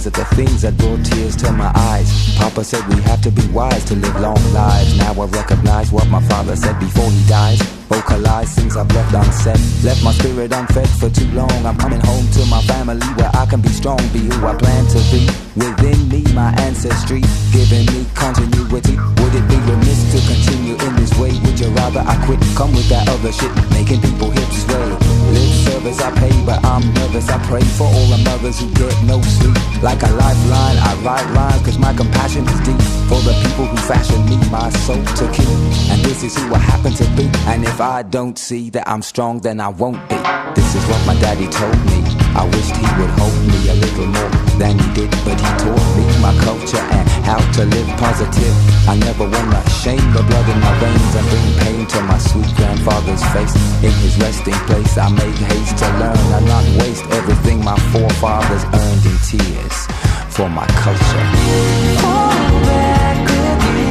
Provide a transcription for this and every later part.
At the things that brought tears to my eyes. Papa said we have to be wise to live long lives. Now I recognize what my father said before he dies. Vocalize things I've left unsaid. Left my spirit unfed for too long. I'm coming home to my family where I can be strong, be who I plan to be. Within me, my ancestry, giving me continuity. Would it be remiss to continue in this way? Would you rather I quit? Come with that other shit, making people hips sway. Lip service I pay, but I'm nervous. I pray for all the mothers who get no sleep. Like a lifeline, I write lines, cause my compassion is deep. For the people who fashioned me, my soul to keep. And this is who I happen to be. And if I don't see that I'm strong, then I won't be. This is what my daddy told me. I wished he would hold me a little more than he did, but he taught me my culture and how to live positive. I never wanna shame the blood in my veins and bring pain to my sweet grandfather's face. In his resting place I make haste to learn and not waste everything my forefathers earned in tears for my culture. Fall back again.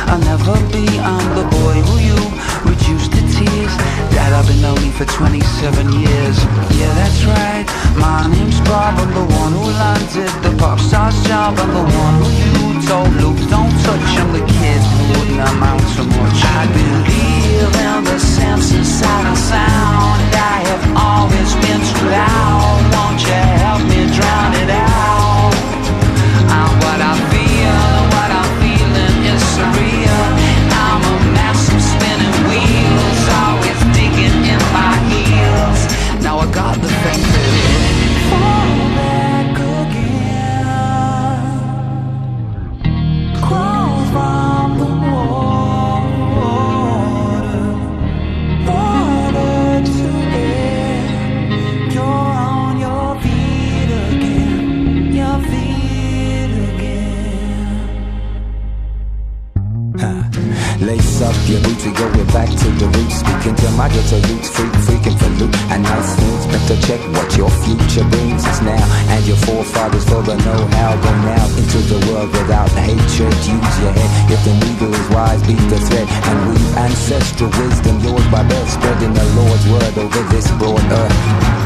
I'll never be, I'm the boy who you reduced to tears. Dad, I've been lonely for 27 years. Yeah, that's right, my name's Bob. I'm the one who landed the pop star's job. I'm the one who you told Luke don't touch. I'm the kid who wouldn't amount to much. I believe in the sense inside and sound. I have always been too loud. Won't you help me drown it out? I'm what I feel, what I'm feeling is surreal. I'm a mess of spinning wheels, always digging in my heels. Now I got the thing to fall back again. Crawl from the water to air. You're on your feet again, your feet again. Lace up your boots, we going back to the roots. Speaking to my ghetto roots, freaking for loot and nice things. Better check what your future brings us now. And your forefathers for the know-how. Go now into the world without hatred. Use your head, if the needle is wise, beat the thread. And weave ancestral wisdom, yours by birth. Spreading the Lord's word over this broad earth.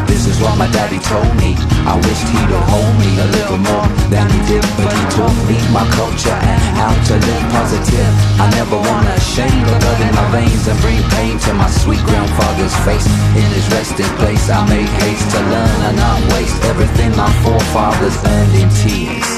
This is what my daddy told me. I wished he would hold me a little more than he did, but he taught me my culture and how to live positive. I never wanna shame the blood in my veins and bring pain to my sweet grandfather's face. In his resting place I make haste to learn and not waste everything my forefathers earned in tears